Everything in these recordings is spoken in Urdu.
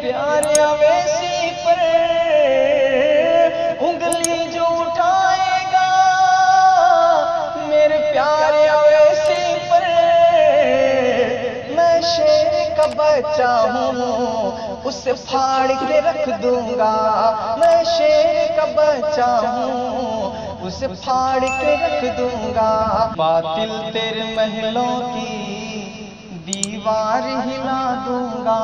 پیارے اویسی پر انگلی جو اٹھائے گا، میرے پیارے اویسی پر میں شیر کا بچہ ہوں، اسے پھاڑ کے رکھ دوں گا۔ میں شیر کا بچہ ہوں، اسے پھاڑ کے رکھ دوں گا۔ باطل تیرے محلوں کی دیوار ہلا دوں گا،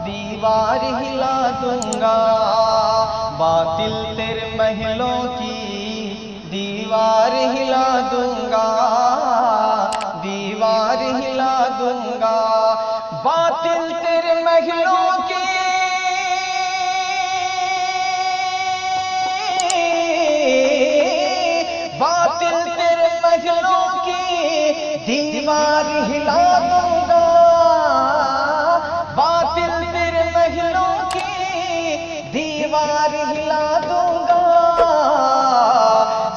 دیوار ہلا دوں گا۔ باطل تیرے محلوں کی دیوار ہلا دوں گا، دیوار ہلا دوں گا۔ باطل تیرے محلوں کی باطل تیرے محلوں کی دیوار ہلا دوں گا، باطل تیرے محلوں کی دیوار ہلا دوں گا۔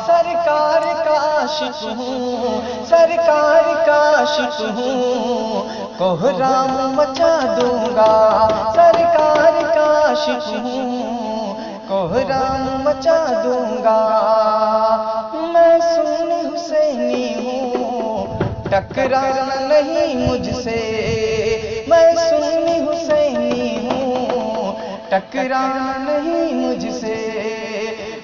سرکار کا عاشق ہوں، سرکار کا عاشق ہوں، کوہرام مچا دوں گا۔ سرکار کا عاشق ہوں، کوہرام مچا دوں گا۔ میں سنی حسینی ہوں، ٹکرانا نہیں مجھ سے۔ میں سنی حسینی ہوں، ٹکرانا نہیں مجھ سے۔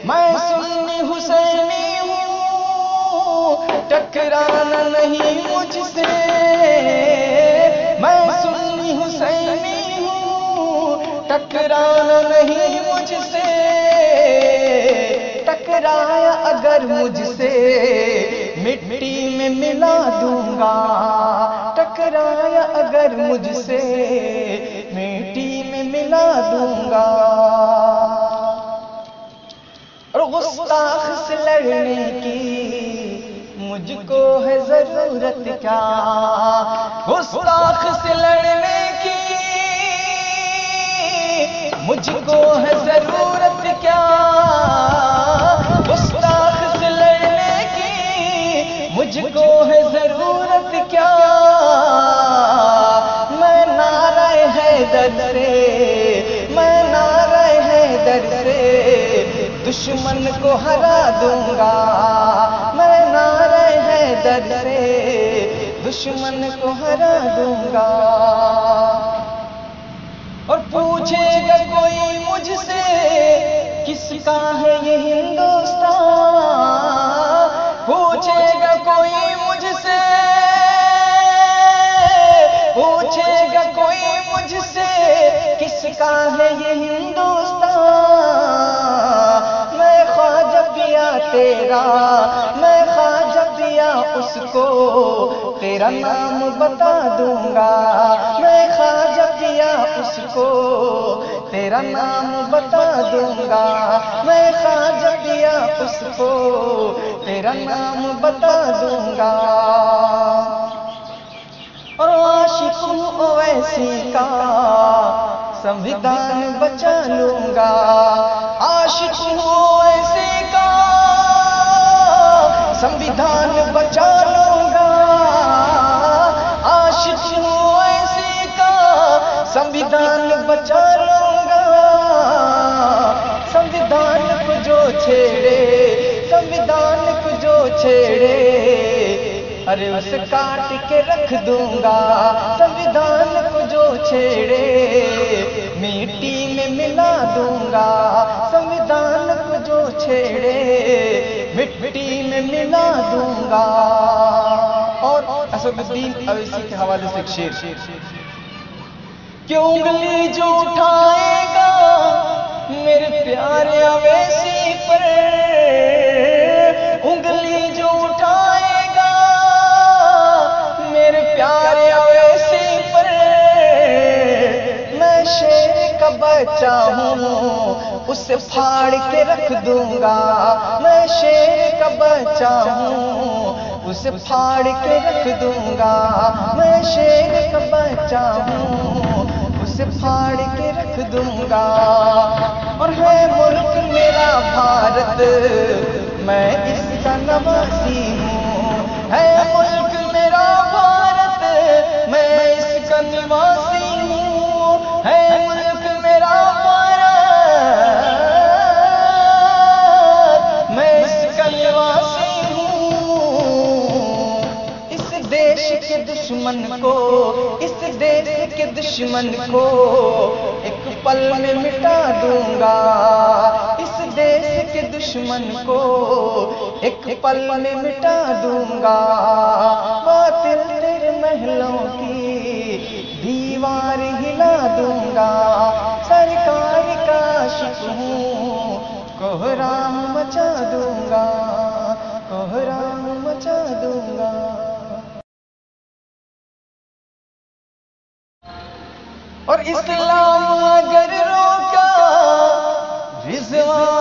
میں سنی حسینی ہوں، ٹکرانا نہیں مجھ سے۔ میں سنی حسینی ہوں، ٹکرانا نہیں مجھ سے۔ ٹکرایا اگر مجھ سے مٹی میں ملا دوں گا، ٹکرایا اگر مجھ سے مٹی میں ملا دوں گا۔ اور گستاخ سے لڑنے کی مجھ کو ہے ضرورت کیا، گستاخ سے لڑنے کی مجھ کو ہے ضرورت کیا، گستاخ سے لڑنے کی مجھ کو ہے ضرورت کیا۔ میں نعرہ حیدر سے، میں نعرہ حیدر سے دشمن کو ہرا دوں گا۔ میں نعرہ حیدر سے دشمن کو ہرا دوں گا۔ اور پوچھے گا کوئی مجھ سے کس کا ہے یہ ہندوستان، پوچھے گا کوئی مجھ سے، پوچھے گا کوئی مجھ سے کس کا ہے یہ ہندوستان، میں خواجہ پیا تیرا، میں خواجہ پیا اس کو تیرا نام بتا دوں گا۔ میں خواجہ پیا اس کو تیرا نام بتا دوں گا۔ میں خواجہ پیا اس کو تیرا نام بتا دوں گا۔ اور عاشق ہوں اویسی کا سنویدھان بچا لوں گا، عاشق ہوں اویسی کا سنویدھان بچا لوں گا، عاشق ہوں اویسی کا سنویدھان بچا لوں گا۔ سنویدھان کو جو چھیڑے، سنویدھان کو جو چھیڑے، ارے اسے کاٹ کے رکھ دوں گا۔ سنویدھان کو جو چھیڑے مٹی میں ملا دوں گا، سنویدھان کو جو چھیڑے مٹی میں ملا دوں گا۔ اور اسد الدین اویسی کے حوالے سے ایک شعر، کہ انگلی جو اٹھائے گا میرے پیارے اویسی پر، انگلی جو اٹھائے گا میرے پیارے اویسی پر، میں شیر کا بچہ ہوں، اسے پھاڑ کے رکھ دوں گا۔ میں شیر کا بچہ ہوں، اسے پھاڑ کے رکھ دوں گا۔ میں شیر کا بچہ ہوں، اسے پھاڑ کے رکھ دوں گا۔ اور ہے ملک میرا بھارت، میں اس کا نواسی ہوں، ہے ملک میرا بھارت، میں اس کا نواسی ہوں، ہے دشمن کو، اس دیش کے دشمن کو ایک پل میں مٹا دوں گا، اس دیش کے دشمن کو ایک پل میں مٹا دوں گا، باطل تیرے محلوں کی دیوار ہلا دوں گا، سرکار کا عاشق ہوں کوہرام مچا دوں گا، کوہرام مچا دوں گا۔ اور اسلام اگر روکا رضوان